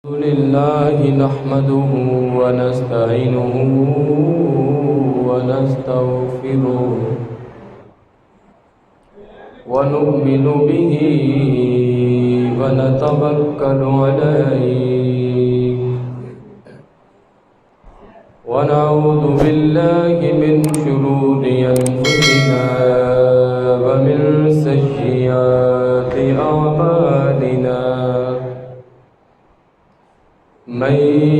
الحمد لله نحمده ونستعينه ونستغفره ونؤمن به ونتوكل عليه ونعوذ بالله من شرور أنفسنا ومن سيئات أعمالنا من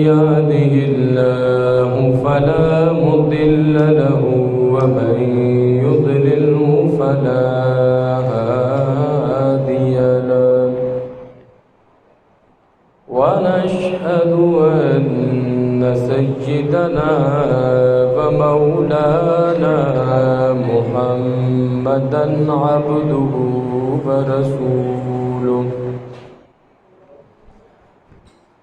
يهده الله فلا مضل له ومن يضلله فلا هادي له ونشهد أن سيدنا ومولانا محمدا عبده ورسوله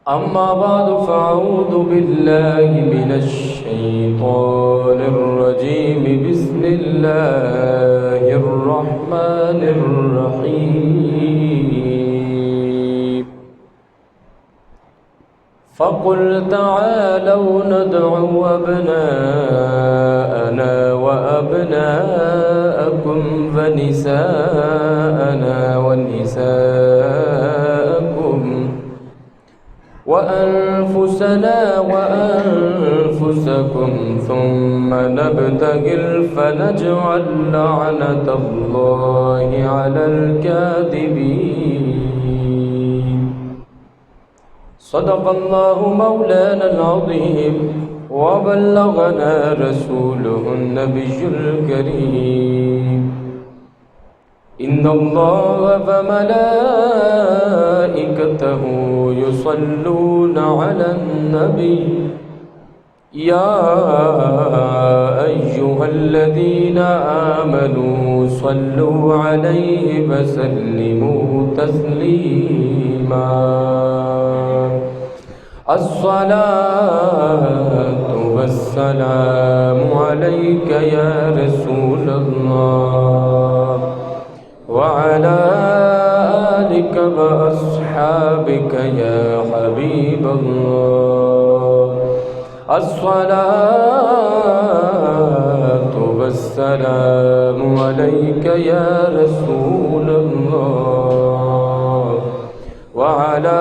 أما بعد فأعوذ بالله من الشيطان الرجيم بسم الله الرحمن الرحيم فقل تعالوا ندع أبناءنا وأبناءكم ونساءنا ونساءكم وأنفسنا وأنفسكم ثم نبتهل فنجعل لعنة الله على الكاذبين صدق الله مولانا العظيم وبلغنا رسوله النبي الكريم إن الله وملائكته يصلون على النبي يا أيها الذين آمنوا صلوا عليه وسلموا تسليما الصلاة والسلام عليك يا رسول الله وعلى آلك وأصحابك يا حبيب الله الصلاة والسلام عليك يا رسول الله وعلى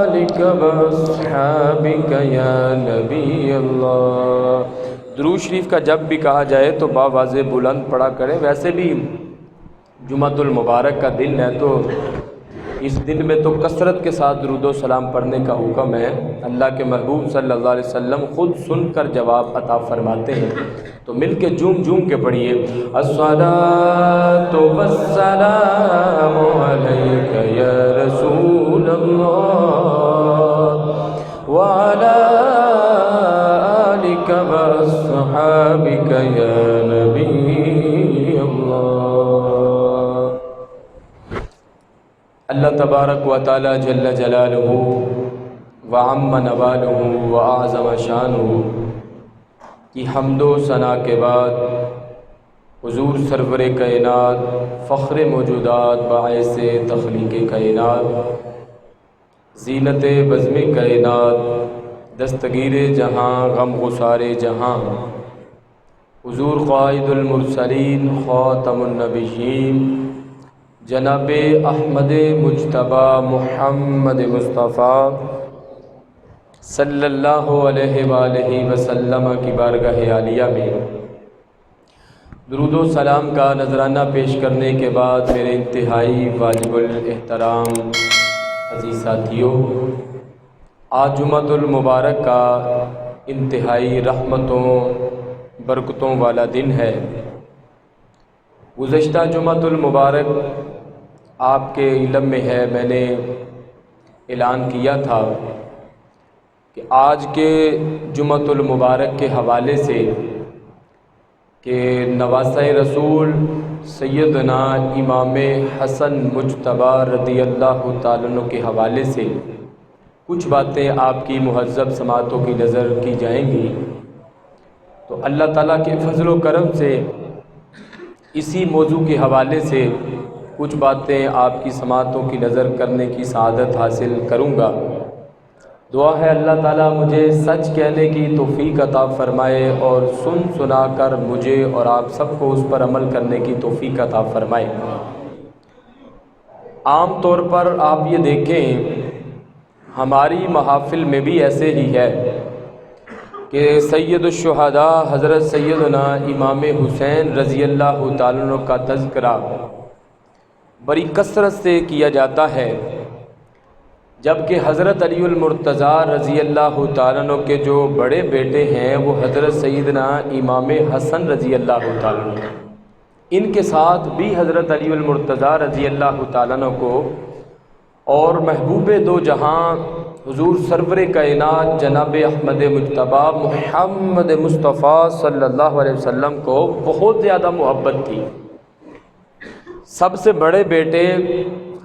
آلك وأصحابك يا نبي الله۔ درود شریف کا جب بھی کہا جائے تو باواضح بلند پڑھا کریں۔ ویسے بھی جمعۃ المبارک کا دن ہے تو اس دن میں تو کثرت کے ساتھ درود و سلام پڑھنے کا حکم ہے۔ اللہ کے محبوب صلی اللہ علیہ وسلم خود سن کر جواب عطا فرماتے ہیں، تو مل کے جھوم جھوم کے پڑھیے۔ الصلاۃ والسلام علیک یا رسول اللہ وعلی آلک واصحابک یا نبی اللہ۔ اللہ تبارک و تعالی جل جلالہ وعم نوالہ واعظم شانہ کی حمد و ثنا کے بعد حضور سرور کائنات فخر موجودات باعث تخلیق کائنات زینت بزم کائنات دستگیر جہاں غم غسار جہاں حضور قائد المرسلین خاتم النبیین جناب احمد مجتبی محمد مصطفیٰ صلی اللہ علیہ وآلہ وسلم کی بارگاہ عالیہ میں درود و سلام کا نذرانہ پیش کرنے کے بعد میرے انتہائی واجب الاحترام عزیز ساتھیوں، آج جمعۃ المبارک کا انتہائی رحمتوں برکتوں والا دن ہے۔ گزشتہ جمعۃ المبارک آپ کے علم میں ہے، میں نے اعلان کیا تھا کہ آج کے جمعۃ المبارک کے حوالے سے کہ نواسۂ رسول سیدنا امام حسن مجتبی رضی اللہ تعالیٰ عنہ کے حوالے سے کچھ باتیں آپ کی مہذب سماعتوں کی نظر کی جائیں گی، تو اللہ تعالیٰ کے فضل و کرم سے اسی موضوع کے حوالے سے کچھ باتیں آپ کی سماعتوں کی نظر کرنے کی سعادت حاصل کروں گا۔ دعا ہے اللہ تعالیٰ مجھے سچ کہنے کی توفیق عطا فرمائے اور سن سنا کر مجھے اور آپ سب کو اس پر عمل کرنے کی توفیق عطا فرمائے۔ عام طور پر آپ یہ دیکھیں ہماری محافل میں بھی ایسے ہی ہے کہ سید الشہداء حضرت سیدنا امام حسین رضی اللہ تعالیٰ عنہ کا تذکرہ بڑی کثرت سے کیا جاتا ہے، جبکہ حضرت علی المرتضیٰ رضی اللہ تعالیٰ عنہ کے جو بڑے بیٹے ہیں وہ حضرت سیدنا امام حسن رضی اللہ تعالیٰ عنہ، ان کے ساتھ بھی حضرت علی المرتضیٰ رضی اللہ تعالیٰ عنہ کو اور محبوب دو جہاں حضور سرور کائنات جناب احمد مجتبیٰ محمد مصطفیٰ صلی اللہ علیہ وسلم کو بہت زیادہ محبت تھی۔ سب سے بڑے بیٹے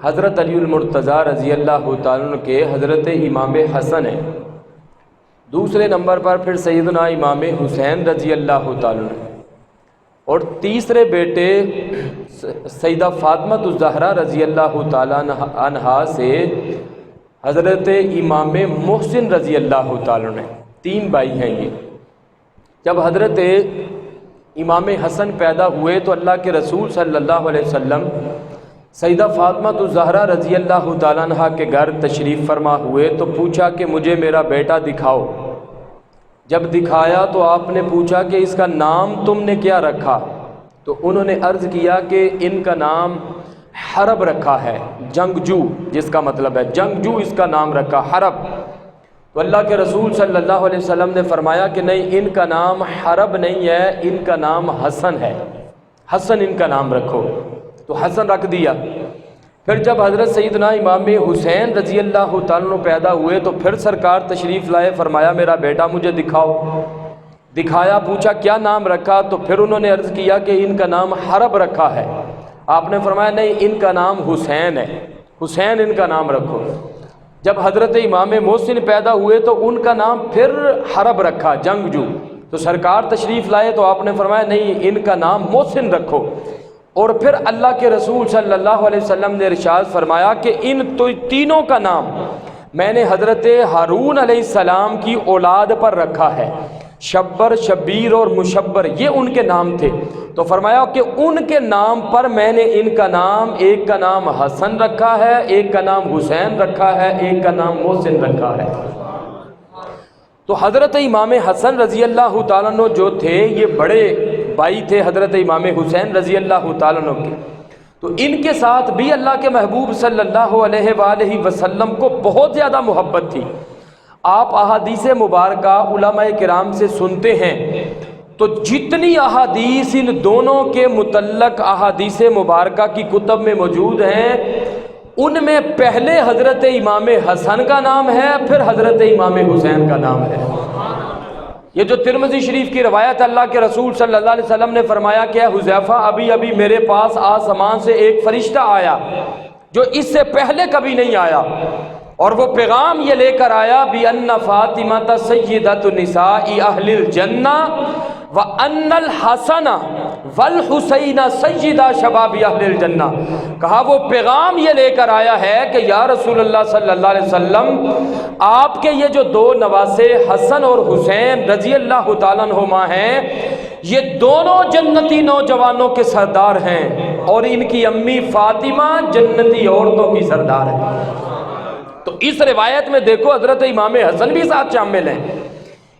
حضرت علی المرتضیٰ رضی اللہ تعالیٰ عنہ کے حضرت امام حسن ہیں، دوسرے نمبر پر پھر سیدنا امام حسین رضی اللہ تعالیٰ عنہ، اور تیسرے بیٹے سیدہ فاطمہ الزہرا رضی اللہ تعالیٰ عنہا سے حضرت امام محسن رضی اللہ تعالیٰ عنہ، تین بھائی ہیں یہ۔ جب حضرت امام حسن پیدا ہوئے تو اللہ کے رسول صلی اللہ علیہ وسلم سیدہ فاطمہ الزہرا رضی اللہ تعالیٰ عنہ کے گھر تشریف فرما ہوئے تو پوچھا کہ مجھے میرا بیٹا دکھاؤ۔ جب دکھایا تو آپ نے پوچھا کہ اس کا نام تم نے کیا رکھا؟ تو انہوں نے عرض کیا کہ ان کا نام حرب رکھا ہے، جنگجو، جس کا مطلب ہے جنگجو اس کا نام رکھا، حرب۔ تو اللہ کے رسول صلی اللہ علیہ وسلم نے فرمایا کہ نہیں، ان کا نام حرب نہیں ہے، ان کا نام حسن ہے، حسن ان کا نام رکھو۔ تو حسن رکھ دیا۔ پھر جب حضرت سیدنا امام حسین رضی اللہ تعالیٰ عنہ پیدا ہوئے تو پھر سرکار تشریف لائے، فرمایا میرا بیٹا مجھے دکھاؤ۔ دکھایا، پوچھا کیا نام رکھا؟ تو پھر انہوں نے عرض کیا کہ ان کا نام حرب رکھا ہے۔ آپ نے فرمایا نہیں، ان کا نام حسین ہے، حسین ان کا نام رکھو۔ جب حضرت امام محسن پیدا ہوئے تو ان کا نام پھر حرب رکھا، جنگجو۔ تو سرکار تشریف لائے تو آپ نے فرمایا نہیں، ان کا نام محسن رکھو۔ اور پھر اللہ کے رسول صلی اللہ علیہ وسلم نے ارشاد فرمایا کہ ان تینوں کا نام میں نے حضرت ہارون علیہ السلام کی اولاد پر رکھا ہے، شبر، شبیر اور مشبر، یہ ان کے نام تھے۔ تو فرمایا کہ ان کے نام پر میں نے ان کا نام، ایک کا نام حسن رکھا ہے، ایک کا نام حسین رکھا ہے، ایک کا نام محسن رکھا ہے۔ تو حضرت امام حسن رضی اللہ تعالیٰ عنہ جو تھے یہ بڑے بھائی تھے حضرت امام حسین رضی اللہ تعالیٰ عنہ کے، تو ان کے ساتھ بھی اللہ کے محبوب صلی اللہ علیہ وآلہ وسلم کو بہت زیادہ محبت تھی۔ آپ احادیث مبارکہ علماء کرام سے سنتے ہیں تو جتنی احادیث ان دونوں کے متعلق احادیث مبارکہ کی کتب میں موجود ہیں، ان میں پہلے حضرت امام حسن کا نام ہے، پھر حضرت امام حسین کا نام ہے۔ یہ جو ترمذی شریف کی روایت، اللہ کے رسول صلی اللہ علیہ وسلم نے فرمایا کہ حذیفہ ابھی ابھی میرے پاس آسمان سے ایک فرشتہ آیا جو اس سے پہلے کبھی نہیں آیا، اور وہ پیغام یہ لے کر آیا بِأَنَّ فاطمہ سیدۃ النساء اہل الجنہ وَأَنَّ الْحَسَنَ وَالْحُسَيْنَ سیدہ شباب اہل الجنہ۔ کہا وہ پیغام یہ لے کر آیا ہے کہ یا رسول اللہ صلی اللہ علیہ وسلم، آپ کے یہ جو دو نواسے حسن اور حسین رضی اللہ تعالیٰ عنہما ہیں، یہ دونوں جنتی نوجوانوں کے سردار ہیں، اور ان کی امی فاطمہ جنتی عورتوں کی سردار ہے۔ تو اس روایت میں دیکھو حضرت امام حسن بھی ساتھ شامل ہیں۔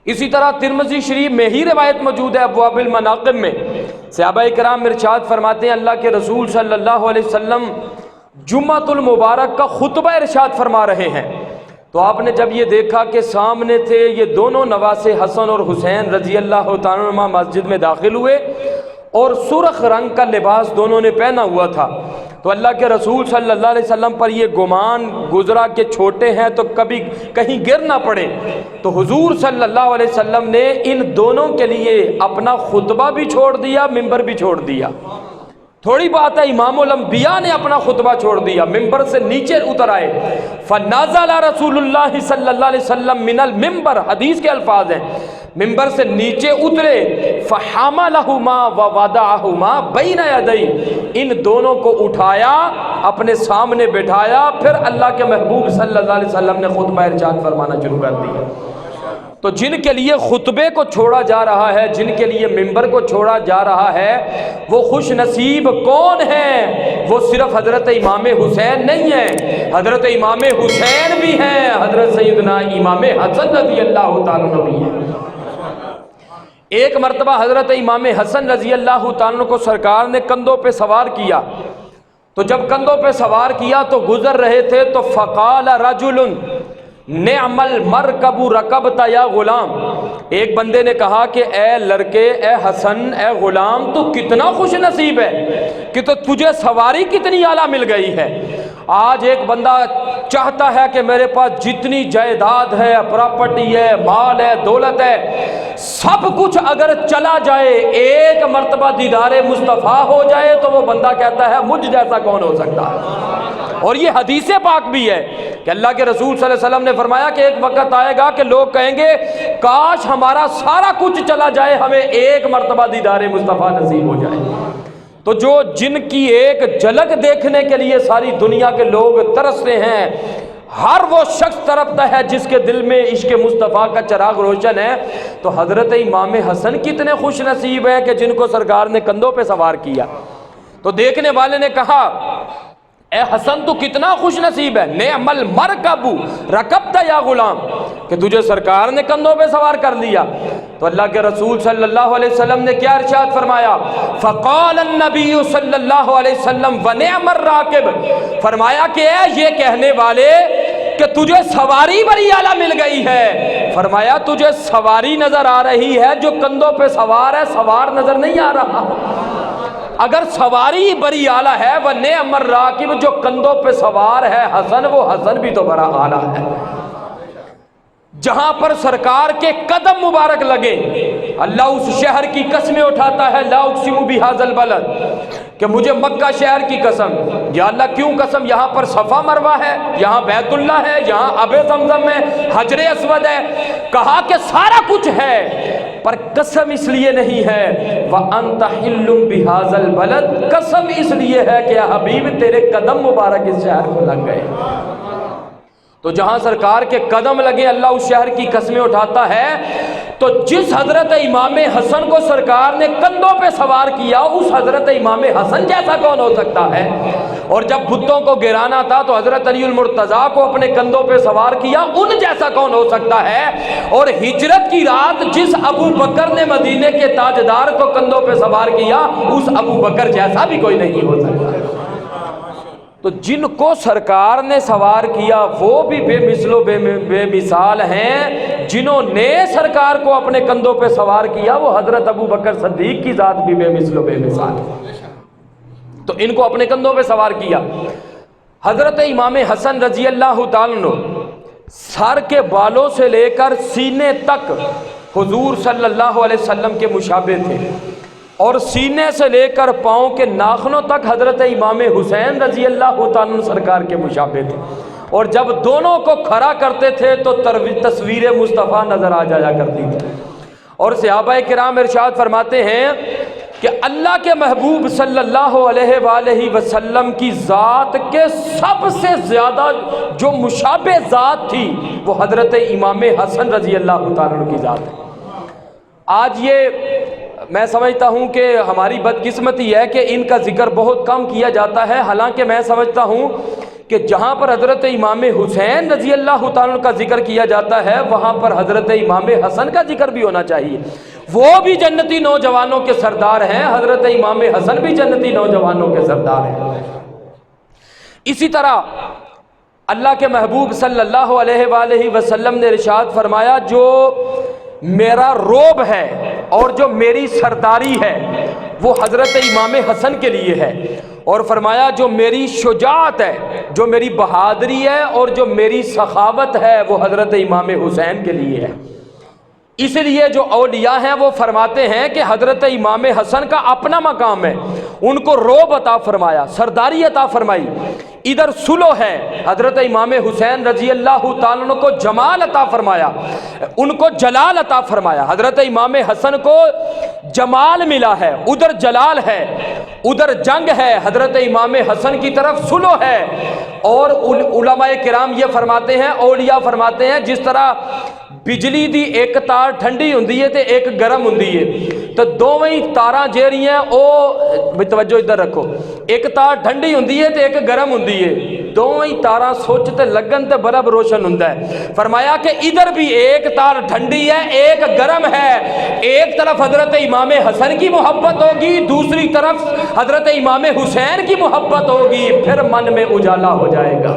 اسی طرح ترمذی شریف میں ہی روایت موجود ہے، ابواب المناقب میں صحابہ کرام ارشاد فرماتے ہیں اللہ کے رسول صلی اللہ علیہ وسلم جمعۃ المبارک کا خطبہ ارشاد فرما رہے ہیں، تو آپ نے جب یہ دیکھا کہ سامنے تھے یہ دونوں نواسے حسن اور حسین رضی اللہ تعالیٰ عنہ مسجد میں داخل ہوئے، اور سرخ رنگ کا لباس دونوں نے پہنا ہوا تھا، تو اللہ کے رسول صلی اللہ علیہ وسلم پر یہ گمان گزرا کہ چھوٹے ہیں تو کبھی کہیں گر نہ پڑے، تو حضور صلی اللہ علیہ وسلم نے ان دونوں کے لیے اپنا خطبہ بھی چھوڑ دیا، ممبر بھی چھوڑ دیا۔ تھوڑی بات ہے، امام الانبیاء نے اپنا خطبہ چھوڑ دیا، ممبر سے نیچے اتر آئے، فنازل رسول اللہ صلی اللہ علیہ وسلم من الممبر، حدیث کے الفاظ ہیں، منبر سے نیچے اترے، فحملہما ووضعہما بین یدی، ان دونوں کو اٹھایا، اپنے سامنے بٹھایا، پھر اللہ کے محبوب صلی اللہ علیہ وسلم نے خطبہ ارشاد فرمانا شروع کر دیا۔ تو جن کے لیے خطبے کو چھوڑا جا رہا ہے، جن کے لیے منبر کو چھوڑا جا رہا ہے، وہ خوش نصیب کون ہیں؟ وہ صرف حضرت امام حسین نہیں ہیں، حضرت امام حسین بھی ہیں، حضرت سیدنا امام حسن رضی اللہ تعالیٰ عنہ بھی ہیں۔ ایک مرتبہ حضرت امام حسن رضی اللہ تعالیٰ عنہ کو سرکار نے کندھوں پہ سوار کیا، تو جب کندھوں پہ سوار کیا تو گزر رہے تھے، تو فقال رجل نعم المرکب رکبت یا غلام، ایک بندے نے کہا کہ اے لڑکے، اے حسن، اے غلام، تو کتنا خوش نصیب ہے کہ تو تجھے سواری کتنی اعلیٰ مل گئی ہے۔ آج ایک بندہ چاہتا ہے کہ میرے پاس جتنی جائیداد ہے، پراپرٹی ہے، مال ہے، دولت ہے، سب کچھ اگر چلا جائے، ایک مرتبہ دیدار مصطفیٰ ہو جائے، تو وہ بندہ کہتا ہے مجھ جیسا کون ہو سکتا ہے۔ اور یہ حدیث پاک بھی ہے کہ اللہ کے رسول صلی اللہ علیہ وسلم نے فرمایا کہ ایک وقت آئے گا کہ لوگ کہیں گے کاش ہمارا سارا کچھ چلا جائے، ہمیں ایک مرتبہ دیدار مصطفیٰ نصیب ہو جائے۔ تو جو جن کی ایک جھلک دیکھنے کے لیے ساری دنیا کے لوگ ترستے ہیں، ہر وہ شخص تڑپتا ہے جس کے دل میں عشق مصطفیٰ کا چراغ روشن ہے، تو حضرت امام حسن کتنے خوش نصیب ہیں کہ جن کو سرکار نے کندھوں پہ سوار کیا۔ تو دیکھنے والے نے کہا اے حسن تو کتنا خوش نصیب ہے، نعم المرکب رکبت یا غلام، کہ تجھے سرکار نے کندھوں پہ سوار کر لیا۔ تو اللہ کے رسول صلی اللہ علیہ وسلم نے کیا ارشاد فرمایا؟ فقال النبی صلی اللہ علیہ وسلم ونعم الراکب، فرمایا کہ اے یہ کہنے والے کہ تجھے سواری بڑی اعلیٰ مل گئی ہے، فرمایا تجھے سواری نظر آ رہی ہے، جو کندھوں پہ سوار ہے سوار نظر نہیں آ رہا۔ اگر سواری بڑی اعلیٰ ہے، وہ نعم الراکب، جو کندھوں پہ سوار ہے حسن، وہ حسن بھی تو بڑا اعلیٰ ہے۔ جہاں پر سرکار کے قدم مبارک لگے، اللہ اس شہر کی قسمیں اٹھاتا ہے، لا اقسم بہذا البلد، کہ مجھے مکہ شہر کی قسم، یا اللہ کیوں قسم؟ یہاں پر صفا مروہ ہے، یہاں بیت اللہ ہے، یہاں آب زمزم ہے، حجر اسود ہے، کہا کہ سارا کچھ ہے، پر قسم اس لیے نہیں ہے وَأَنْتَ حِلٌّ بِهَذَا الْبَلَدِ، قسم اس لیے ہے کہ حبیب تیرے قدم مبارک اس شہر کو لگ گئے۔ تو جہاں سرکار کے قدم لگے اللہ اس شہر کی قسمیں اٹھاتا ہے۔ تو جس حضرت امام حسن کو سرکار نے کندھوں پہ سوار کیا، اس حضرت امام حسن جیسا کون ہو سکتا ہے؟ اور جب بتوں کو گرانا تھا تو حضرت علی المرتضیٰ کو اپنے کندھوں پہ سوار کیا، ان جیسا کون ہو سکتا ہے؟ اور ہجرت کی رات جس ابو بکر نے مدینے کے تاجدار کو کندھوں پہ سوار کیا، اس ابو بکر جیسا بھی کوئی نہیں ہو سکتا۔ تو جن کو سرکار نے سوار کیا وہ بھی بے مثل و بے مثال ہیں، جنہوں نے سرکار کو اپنے کندھوں پہ سوار کیا وہ حضرت ابو بکر صدیق کی ذات بھی بے مثل و بے مثال ہے۔ تو ان کو اپنے کندھوں پہ سوار کیا۔ حضرت امام حسن رضی اللہ تعالیٰ عنہ سر کے بالوں سے لے کر سینے تک حضور صلی اللہ علیہ وسلم کے مشابہ تھے، اور سینے سے لے کر پاؤں کے ناخنوں تک حضرت امام حسین رضی اللہ تعالیٰ عنہ سرکار کے مشابہ تھے، اور جب دونوں کو کھڑا کرتے تھے تو تصویر مصطفیٰ نظر آ جایا کرتی تھی۔ اور صحابہ کرام ارشاد فرماتے ہیں کہ اللہ کے محبوب صلی اللہ علیہ وآلہ وسلم کی ذات کے سب سے زیادہ جو مشابہ ذات تھی وہ حضرت امام حسن رضی اللہ تعالیٰ عنہ کی ذات ہے۔ آج یہ میں سمجھتا ہوں کہ ہماری بدقسمتی ہے کہ ان کا ذکر بہت کم کیا جاتا ہے، حالانکہ میں سمجھتا ہوں کہ جہاں پر حضرت امام حسین رضی اللہ تعالیٰ عنہ کا ذکر کیا جاتا ہے وہاں پر حضرت امام حسن کا ذکر بھی ہونا چاہیے۔ وہ بھی جنتی نوجوانوں کے سردار ہیں، حضرت امام حسن بھی جنتی نوجوانوں کے سردار ہیں۔ اسی طرح اللہ کے محبوب صلی اللہ علیہ وآلہ وسلم نے ارشاد فرمایا جو میرا روب ہے اور جو میری سرداری ہے وہ حضرت امام حسن کے لیے ہے، اور فرمایا جو میری شجاعت ہے، جو میری بہادری ہے اور جو میری سخاوت ہے وہ حضرت امام حسین کے لیے ہے۔ اس لیے جو اولیاء ہیں وہ فرماتے ہیں کہ حضرت امام حسن کا اپنا مقام ہے، ان کو رعب عطا فرمایا، سرداری عطا فرمائی۔ ادھر سلو ہے، حضرت امام حسین رضی اللہ تعالیٰ عنہ کو جمال عطا فرمایا، ان کو جلال عطا فرمایا۔ حضرت امام حسن کو جمال ملا ہے، ادھر جلال ہے، ادھر جنگ ہے، حضرت امام حسن کی طرف سلو ہے۔ اور علماء کرام یہ فرماتے ہیں، اولیاء فرماتے ہیں، جس طرح بجلی دی ایک تار ٹھنڈی ہوندی ہے تے ایک گرم ہوندی ہے، تو دوویں تاراں جیڑیاں او توجہ ادھر رکھو، ایک تار ٹھنڈی ہوندی ہے تے ایک گرم ہوندی ہے، دوویں تاراں سوچ تے لگن تے بلب روشن ہوندا ہے۔ فرمایا کہ ادھر بھی ایک تار ٹھنڈی ہے، ایک گرم ہے، ایک طرف حضرت امام حسن کی محبت ہوگی، دوسری طرف حضرت امام حسین کی محبت ہوگی، پھر من میں اجالا ہو جائے گا۔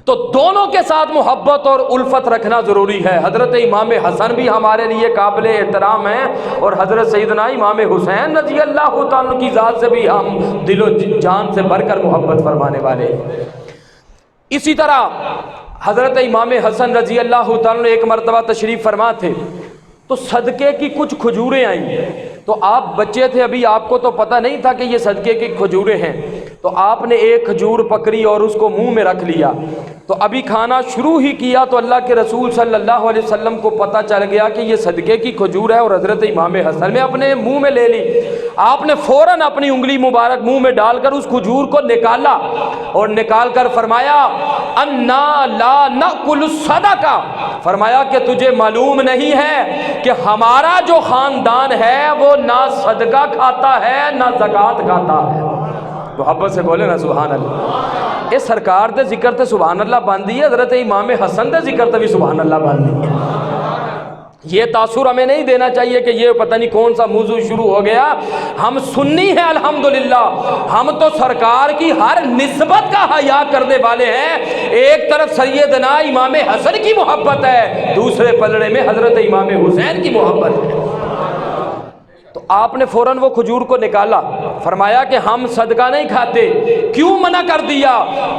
تو دونوں کے ساتھ محبت اور الفت رکھنا ضروری ہے۔ حضرت امام حسن بھی ہمارے لیے قابل احترام ہیں، اور حضرت سیدنا امام حسین رضی اللہ تعالیٰ کی ذات سے بھی ہم دل و جان سے بڑھ کر محبت فرمانے والے ہیں۔ اسی طرح حضرت امام حسن رضی اللہ تعالیٰ ایک مرتبہ تشریف فرما تھے، تو صدقے کی کچھ کھجوریں آئیں، تو آپ بچے تھے ابھی، آپ کو تو پتہ نہیں تھا کہ یہ صدقے کی کھجوریں ہیں، تو آپ نے ایک کھجور پکڑی اور اس کو منہ میں رکھ لیا، تو ابھی کھانا شروع ہی کیا تو اللہ کے رسول صلی اللہ علیہ وسلم کو پتہ چل گیا کہ یہ صدقے کی کھجور ہے، اور حضرت امام حسن نے اپنے منہ میں لے لی۔ آپ نے فوراً اپنی انگلی مبارک منہ میں ڈال کر اس کھجور کو نکالا، اور نکال کر فرمایا انا لا ناکل الصدقہ، فرمایا کہ تجھے معلوم نہیں ہے کہ ہمارا جو خاندان ہے وہ نہ صدقہ کھاتا ہے نہ زکوٰۃ کھاتا ہے۔ محبت سے بولے نا سبحان اللہ۔ اے سرکار دے ذکر تے سبحان اللہ باندھی ہے، حضرت امام حسن دے ذکر تے بھی سبحان اللہ باندھی ہے۔ یہ تاثر ہمیں نہیں دینا چاہیے کہ یہ پتہ نہیں کون سا موضوع شروع ہو گیا۔ ہم سنی ہیں الحمدللہ، ہم تو سرکار کی ہر نسبت کا حیا کرنے والے ہیں۔ ایک طرف سیدنا امام حسن کی محبت ہے، دوسرے پلڑے میں حضرت امام حسین کی محبت ہے۔ تو آپ نے فوراً وہ کھجور کو نکالا، فرمایا کہ ہم صدقہ نہیں کھاتے۔ کیوں منع کر دیا؟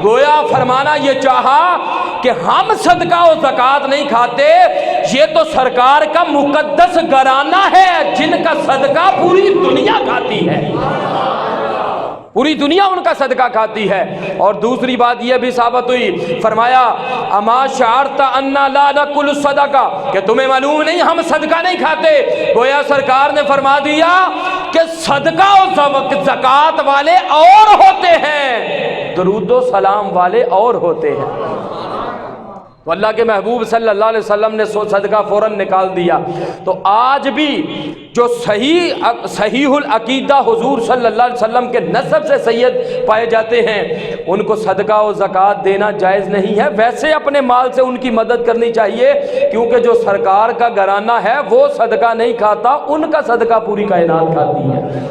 گویا فرمانا یہ چاہا کہ ہم صدقہ و زکوٰۃ نہیں کھاتے، یہ تو سرکار کا مقدس گھرانہ ہے جن کا صدقہ پوری دنیا کھاتی ہے، پوری دنیا ان کا صدقہ کھاتی ہے۔ اور دوسری بات یہ بھی ثابت ہوئی، فرمایا اما شعرت انا لا ناکل الصدقہ، کہ تمہیں معلوم نہیں ہم صدقہ نہیں کھاتے۔ گویا سرکار نے فرما دیا کہ صدقہ و زکوٰۃ والے اور ہوتے ہیں، درود و سلام والے اور ہوتے ہیں۔ تو اللہ کے محبوب صلی اللہ علیہ وسلم نے صدقہ فوراً نکال دیا۔ تو آج بھی جو صحیح العقیدہ حضور صلی اللہ علیہ وسلم کے نسب سے سید پائے جاتے ہیں، ان کو صدقہ و زکوٰۃ دینا جائز نہیں ہے۔ ویسے اپنے مال سے ان کی مدد کرنی چاہیے، کیونکہ جو سرکار کا گھرانہ ہے وہ صدقہ نہیں کھاتا، ان کا صدقہ پوری کائنات کھاتی ہے۔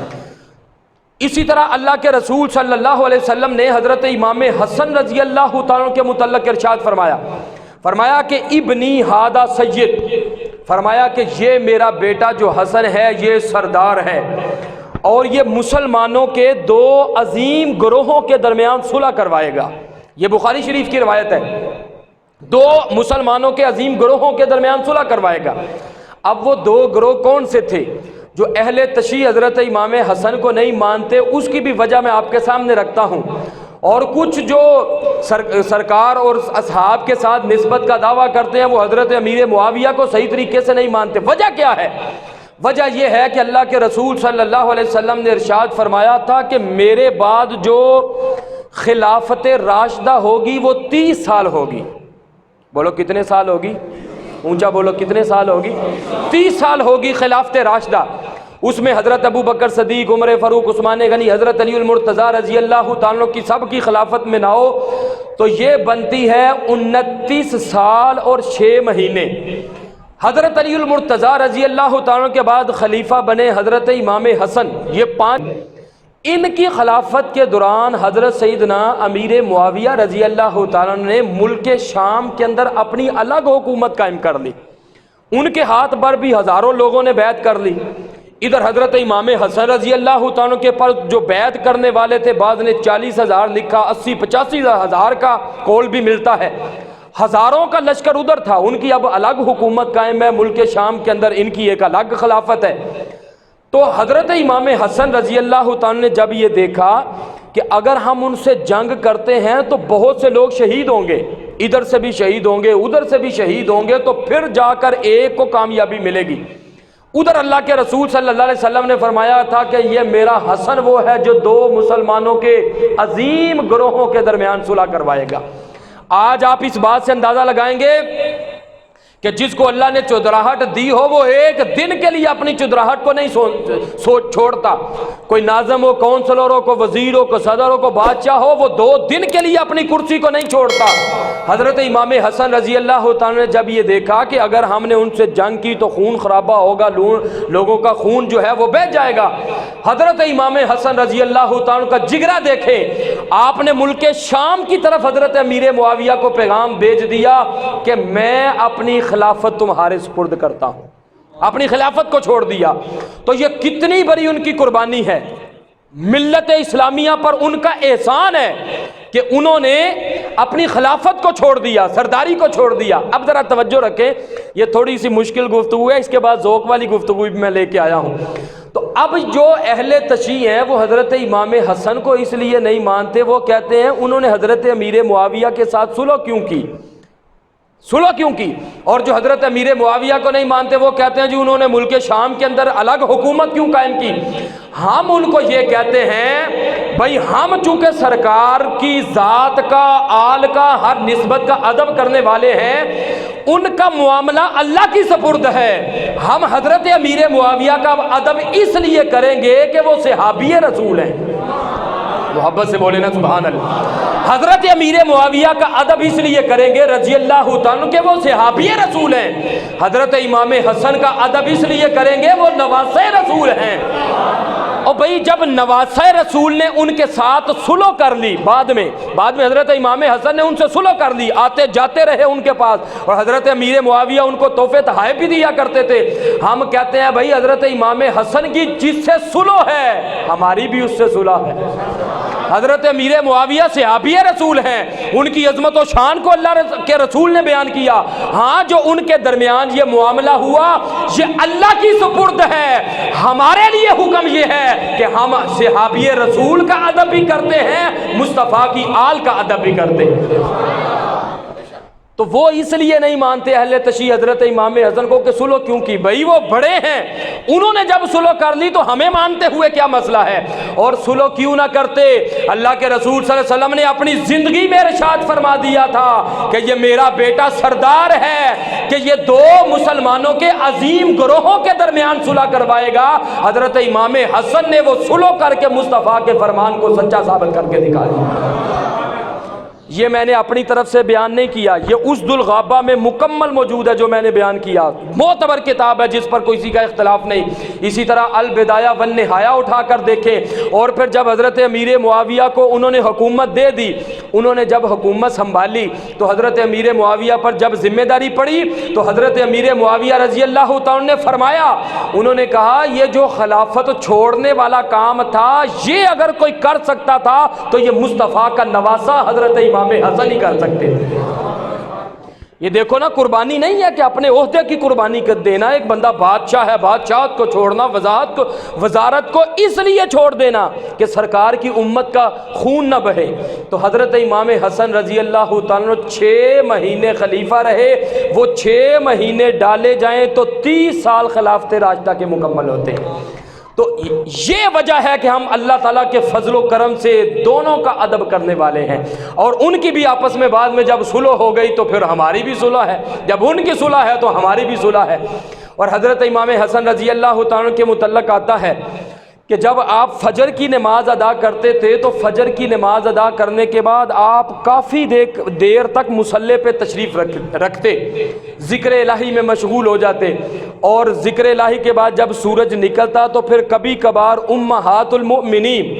اسی طرح اللہ کے رسول صلی اللہ علیہ وسلم نے حضرت امام حسن رضی اللہ تعالیٰ کے متعلق ارشاد فرمایا کہ ابنی ہادہ سید، فرمایا کہ یہ میرا بیٹا جو حسن ہے یہ سردار ہے، اور یہ مسلمانوں کے دو عظیم گروہوں کے درمیان صلح کروائے گا۔ یہ بخاری شریف کی روایت ہے، دو مسلمانوں کے عظیم گروہوں کے درمیان صلح کروائے گا۔ اب وہ دو گروہ کون سے تھے؟ جو اہل تشیع حضرت امام حسن کو نہیں مانتے، اس کی بھی وجہ میں آپ کے سامنے رکھتا ہوں، اور کچھ جو سرکار اور اصحاب کے ساتھ نسبت کا دعویٰ کرتے ہیں وہ حضرت امیر معاویہ کو صحیح طریقے سے نہیں مانتے۔ وجہ کیا ہے؟ وجہ یہ ہے کہ اللہ کے رسول صلی اللہ علیہ وسلم نے ارشاد فرمایا تھا کہ میرے بعد جو خلافت راشدہ ہوگی وہ 30 سال ہوگی۔ بولو کتنے سال ہوگی؟ اونچا بولو کتنے سال ہوگی؟ 30 سال ہوگی خلافت راشدہ۔ اس میں حضرت ابو بکر صدیق، عمر فاروق، عثمان غنی، حضرت علی المرتضیٰ رضی اللہ تعالیٰ کی سب کی خلافت میں نہ ہو تو یہ بنتی ہے 29 سال اور 6 مہینے۔ حضرت علی المرتضیٰ رضی اللہ تعالیٰ کے بعد خلیفہ بنے حضرت امام حسن، یہ 5۔ ان کی خلافت کے دوران حضرت سیدنا امیر معاویہ رضی اللہ تعالیٰ نے ملک شام کے اندر اپنی الگ حکومت قائم کر لی، ان کے ہاتھ پر بھی ہزاروں لوگوں نے بیعت کر لی۔ ادھر حضرت امام حسن رضی اللہ تعالیٰ کے پر جو بیعت کرنے والے تھے، بعض نے 40,000 لکھا، 80-85 ہزار کا قول بھی ملتا ہے۔ ہزاروں کا لشکر ادھر تھا، ان کی اب الگ حکومت قائم ہے ملک شام کے اندر، ان کی ایک الگ خلافت ہے۔ تو حضرت امام حسن رضی اللہ تعالیٰ نے جب یہ دیکھا کہ اگر ہم ان سے جنگ کرتے ہیں تو بہت سے لوگ شہید ہوں گے، ادھر سے بھی شہید ہوں گے ادھر سے بھی شہید ہوں گے، تو پھر جا کر ایک کو کامیابی ملے گی۔ ادھر اللہ کے رسول صلی اللہ علیہ وسلم نے فرمایا تھا کہ یہ میرا حسن وہ ہے جو دو مسلمانوں کے عظیم گروہوں کے درمیان صلح کروائے گا۔ آج آپ اس بات سے اندازہ لگائیں گے کہ جس کو اللہ نے چودراہٹ دی ہو وہ ایک دن کے لیے اپنی چودراہٹ کو نہیں چھوڑتا۔ کوئی ناظم ہو، کونسلر ہو، کوئی وزیر ہو، کوئی صدر ہو، کوئی بادشاہ ہو، وہ 2 دن کے لیے اپنی کرسی کو نہیں چھوڑتا۔ حضرت امام حسن رضی اللہ تعالیٰ نے جب یہ دیکھا کہ اگر ہم نے ان سے جنگ کی تو خون خرابہ ہوگا، لوگوں کا خون جو ہے وہ بہہ جائے گا، حضرت امام حسن رضی اللہ تعالیٰ کا جگرا دیکھیں، آپ نے ملک شام کی طرف حضرت امیر معاویہ کو پیغام بھیج دیا کہ میں اپنی خلافت تمہارے سپرد کرتا ہوں، اپنی خلافت کو چھوڑ دیا۔ تو یہ کتنی بڑی ان کی قربانی ہے، ملت اسلامیہ پر ان کا احسان ہے کہ انہوں نے اپنی خلافت کو چھوڑ دیا، سرداری کو چھوڑ دیا۔ اب ذرا توجہ رکھیں، یہ تھوڑی سی مشکل گفتگو ہے، اس کے بعد ذوق والی گفتگو بھی میں لے کے آیا ہوں۔ تو اب جو اہل تشیع ہیں وہ حضرت امام حسن کو اس لیے نہیں مانتے، وہ کہتے ہیں انہوں نے حضرت امیر معاویہ کے ساتھ صلح کیوں کی، صلح کیوں کی؟ اور جو حضرت امیر معاویہ کو نہیں مانتے وہ کہتے ہیں جی انہوں نے ملک شام کے اندر الگ حکومت کیوں قائم کی؟ ہم ان کو یہ کہتے ہیں بھائی ہم چونکہ سرکار کی ذات کا، آل کا، ہر نسبت کا ادب کرنے والے ہیں، ان کا معاملہ اللہ کی سپرد ہے، ہم حضرت امیر معاویہ کا ادب اس لیے کریں گے کہ وہ صحابی رسول ہیں۔ محبت سے بولے نا سبحان اللہ۔ حضرت امیر معاویہ کا ادب اس لیے کریں گے رضی اللہ تعالیٰ کہ وہ صحابی رسول ہیں، حضرت امام حسن کا ادب اس لیے کریں گے وہ نواسہ رسول ہیں۔ اور بھئی جب نواسہ رسول نے ان کے ساتھ صلح کر لی، بعد میں حضرت امام حسن نے ان سے صلح کر لی، آتے جاتے رہے ان کے پاس، اور حضرت امیر معاویہ ان کو تحفے تحائف بھی دیا کرتے تھے، ہم کہتے ہیں بھئی حضرت امام حسن کی جس سے صلح ہے ہماری بھی اس سے صلح ہے۔ حضرت امیر معاویہ صحابی رسول ہیں، ان کی عظمت و شان کو اللہ کے رسول نے بیان کیا، ہاں جو ان کے درمیان یہ معاملہ ہوا یہ اللہ کی سپرد ہے، ہمارے لیے حکم یہ ہے کہ ہم صحابی رسول کا ادب بھی کرتے ہیں، مصطفیٰ کی آل کا ادب بھی کرتے ہیں۔ تو وہ اس لیے نہیں مانتے اہل تشیع حضرت امام حسن کو کہ صلح کیوں کی، بھئی وہ بڑے ہیں، انہوں نے جب صلح کر لی تو ہمیں مانتے ہوئے کیا مسئلہ ہے، اور صلح کیوں نہ کرتے؟ اللہ کے رسول صلی اللہ علیہ وسلم نے اپنی زندگی میں ارشاد فرما دیا تھا کہ یہ میرا بیٹا سردار ہے کہ یہ 2 مسلمانوں کے عظیم گروہوں کے درمیان صلح کروائے گا۔ حضرت امام حسن نے وہ صلح کر کے مصطفیٰ کے فرمان کو سچا ثابت کر کے دکھا دیا۔ یہ میں نے اپنی طرف سے بیان نہیں کیا، یہ اسد الغابہ میں مکمل موجود ہے جو میں نے بیان کیا، معتبر کتاب ہے جس پر کسی کا اختلاف نہیں۔ اسی طرح البدایہ والنہایہ اٹھا کر دیکھیں۔ اور پھر جب حضرت امیر معاویہ کو انہوں نے حکومت دے دی، انہوں نے جب حکومت سنبھالی تو حضرت امیر معاویہ پر جب ذمہ داری پڑی تو حضرت امیر معاویہ رضی اللہ تعالیٰ نے فرمایا، انہوں نے کہا یہ جو خلافت چھوڑنے والا کام تھا یہ اگر کوئی کر سکتا تھا تو یہ مصطفیٰ کا نواسہ حضرت امام حسن ہی کر سکتے تھے۔ یہ دیکھو نا، قربانی نہیں ہے کہ اپنے عہدے کی قربانی کر دینا، ایک بندہ بادشاہ ہے، بادشاہت کو چھوڑنا، وزارت کو اس لیے چھوڑ دینا کہ سرکار کی امت کا خون نہ بہے۔ تو حضرت امام حسن رضی اللہ تعالیٰ 6 مہینے خلیفہ رہے، وہ 6 مہینے ڈالے جائیں تو 30 سال خلافت راشدہ کے مکمل ہوتے ہیں۔ تو یہ وجہ ہے کہ ہم اللہ تعالیٰ کے فضل و کرم سے دونوں کا ادب کرنے والے ہیں، اور ان کی بھی آپس میں بعد میں جب صلح ہو گئی تو پھر ہماری بھی صلح ہے، جب ان کی صلح ہے تو ہماری بھی صلح ہے۔ اور حضرت امام حسن رضی اللہ تعالیٰ کے متعلق آتا ہے کہ جب آپ فجر کی نماز ادا کرتے تھے تو فجر کی نماز ادا کرنے کے بعد آپ کافی دیر تک مصلی پہ تشریف رکھتے، ذکر الہی میں مشغول ہو جاتے، اور ذکر الہی کے بعد جب سورج نکلتا تو پھر کبھی کبھار امہات المؤمنین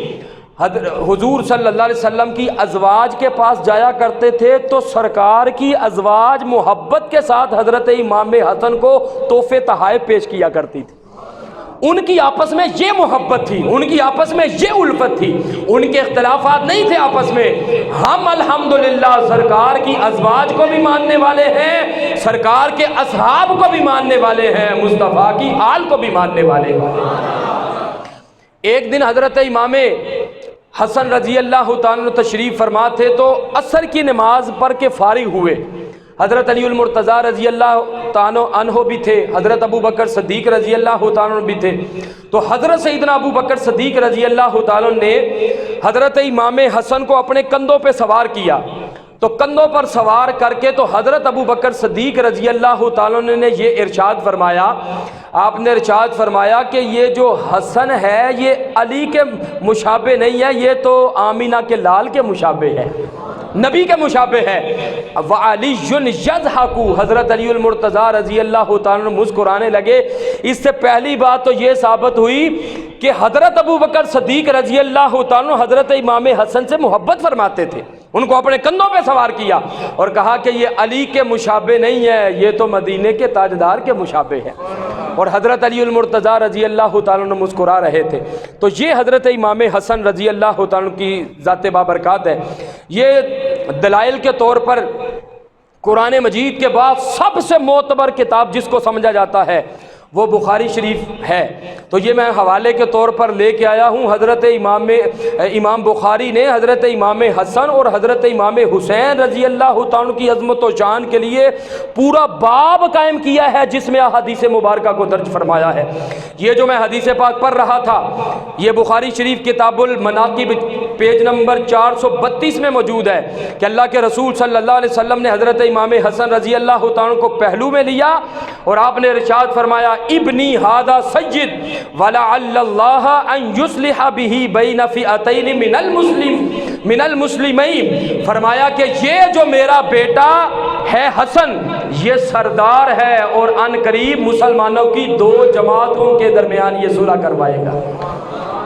حضور صلی اللہ علیہ وسلم کی ازواج کے پاس جایا کرتے تھے، تو سرکار کی ازواج محبت کے ساتھ حضرت امام حسن کو تحفے تحائف پیش کیا کرتی تھی۔ ان کی آپس میں یہ محبت تھی، ان کی آپس میں یہ الفت تھی، ان کے اختلافات نہیں تھے آپس میں۔ ہم الحمدللہ سرکار کی ازواج کو بھی ماننے والے ہیں، سرکار کے اصحاب کو بھی ماننے والے ہیں، مصطفیٰ کی آل کو بھی ماننے والے ہیں۔ ایک دن حضرت امام حسن رضی اللہ تعالیٰ تشریف فرما تھے تو عصر کی نماز پڑھ کے فارغ ہوئے۔ حضرت علی المرتضیٰ رضی اللہ تعالیٰ عنہ بھی تھے، حضرت ابو بکر صدیق رضی اللہ تعالیٰ عنہ بھی تھے۔ تو حضرت سیدنا ابو بکر صدیق رضی اللہ تعالیٰ نے حضرت امام حسن کو اپنے کندھوں پہ سوار کیا، تو کندھوں پر سوار کر کے تو حضرت ابو بکر صدیق رضی اللہ تعالیٰ نے یہ ارشاد فرمایا، آپ نے ارشاد فرمایا کہ یہ جو حسن ہے یہ علی کے مشابہ نہیں ہے، یہ تو آمینہ کے لال کے مشابہ ہے، نبی کے مشابہ ہے۔ وعلی یضحک، حضرت علی المرتضیٰ رضی اللہ تعالیٰ مسکرانے لگے۔ اس سے پہلی بات تو یہ ثابت ہوئی کہ حضرت ابو بکر صدیق رضی اللہ تعالیٰ حضرت امام حسن سے محبت فرماتے تھے، ان کو اپنے کندھوں پہ سوار کیا اور کہا کہ یہ علی کے مشابہ نہیں ہے، یہ تو مدینے کے تاجدار کے مشابہ ہے۔ اور حضرت علی المرتضیٰ رضی اللہ تعالیٰ عنہ مسکرا رہے تھے۔ تو یہ حضرت امام حسن رضی اللہ تعالیٰ عنہ کی ذات بابرکات ہے۔ یہ دلائل کے طور پر قرآن مجید کے بعد سب سے معتبر کتاب جس کو سمجھا جاتا ہے وہ بخاری شریف ہے۔ تو یہ میں حوالے کے طور پر لے کے آیا ہوں۔ حضرت امام بخاری نے حضرت امام حسن اور حضرت امام حسین رضی اللہ تعالیٰ کی عظمت و شان کے لیے پورا باب قائم کیا ہے جس میں احادیث مبارکہ کو درج فرمایا ہے۔ یہ جو میں حدیث پاک پڑھ رہا تھا یہ بخاری شریف کتاب المناقب پیج نمبر 432 میں موجود ہے کہ اللہ کے رسول صلی اللہ علیہ وسلم نے حضرت امام حسن رضی اللہ تعالیٰ کو پہلو میں لیا اور آپ نے ارشاد فرمایا ابنی ھذا سید ولعل اللہ ان یصلح بہ بین فئتین من المسلمین، فرمایا کہ یہ جو میرا بیٹا ہے حسن یہ سردار ہے اور ان قریب مسلمانوں کی دو جماعتوں کے درمیان یہ صلح کروائے گا۔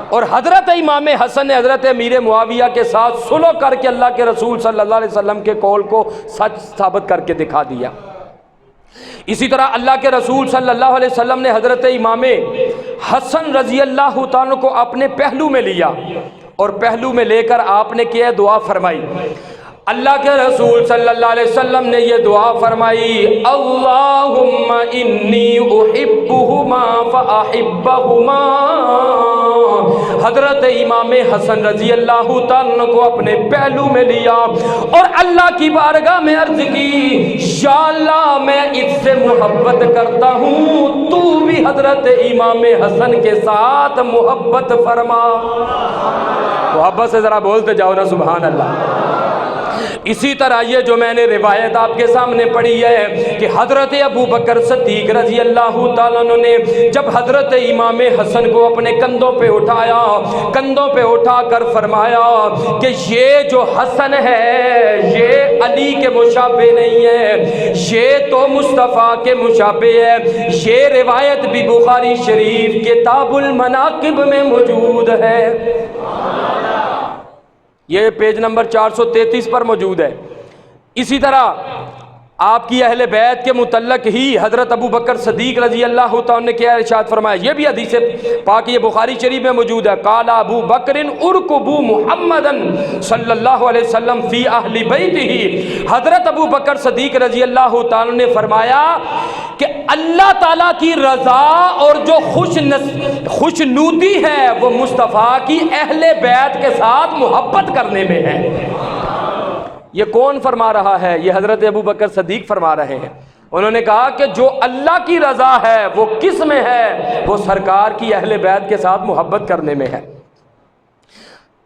اور حضرت امام حسن نے حضرت امیر معاویہ کے ساتھ صلح کر کے اللہ کے رسول صلی اللہ علیہ وسلم کے قول کو سچ ثابت کر کے دکھا دیا۔ اسی طرح اللہ کے رسول صلی اللہ علیہ وسلم نے حضرت امام حسن رضی اللہ تعالیٰ کو اپنے پہلو میں لیا اور پہلو میں لے کر آپ نے کیا دعا فرمائی۔ اللہ کے رسول صلی اللہ علیہ وسلم نے یہ دعا فرمائی، اللہم انی احبہما فاحبہما۔ حضرت امام حسن رضی اللہ تعالیٰ کو اپنے پہلو میں لیا اور اللہ کی بارگاہ میں عرض کی، یا اللہ میں اس سے محبت کرتا ہوں، تو بھی حضرت امام حسن کے ساتھ محبت فرما۔ محبت سے ذرا بولتے جاؤ نا سبحان اللہ۔ اسی طرح یہ جو میں نے روایت آپ کے سامنے پڑھی ہے کہ حضرت ابو بکر صدیق رضی اللہ تعالیٰ عنہ نے جب حضرت امام حسن کو اپنے کندھوں پہ اٹھایا، کندھوں پہ اٹھا کر فرمایا کہ یہ جو حسن ہے یہ علی کے مشابہ نہیں ہے، یہ تو مصطفیٰ کے مشابہ ہے۔ یہ روایت بھی بخاری شریف کتاب المناقب میں موجود ہے، یہ پیج نمبر 433 پر موجود ہے۔ اسی طرح آپ کی اہل بیت کے متعلق ہی حضرت ابو بکر صدیق رضی اللہ تعالیٰ نے کیا ارشاد فرمایا، یہ بھی حدیث پاک یہ بخاری شریف میں موجود ہے، قال ابو بکر ارکبوا محمدا صلی اللہ علیہ وسلم فی اہل بیتہ۔ حضرت ابو بکر صدیق رضی اللہ تعالیٰ نے فرمایا کہ اللہ تعالیٰ کی رضا اور جو خوشنودی ہے وہ مصطفیٰ کی اہل بیت کے ساتھ محبت کرنے میں ہے۔ یہ کون فرما رہا ہے؟ یہ حضرت ابو بکر صدیق فرما رہے ہیں۔ انہوں نے کہا کہ جو اللہ کی رضا ہے وہ کس میں ہے؟ وہ سرکار کی اہل بیت کے ساتھ محبت کرنے میں ہے۔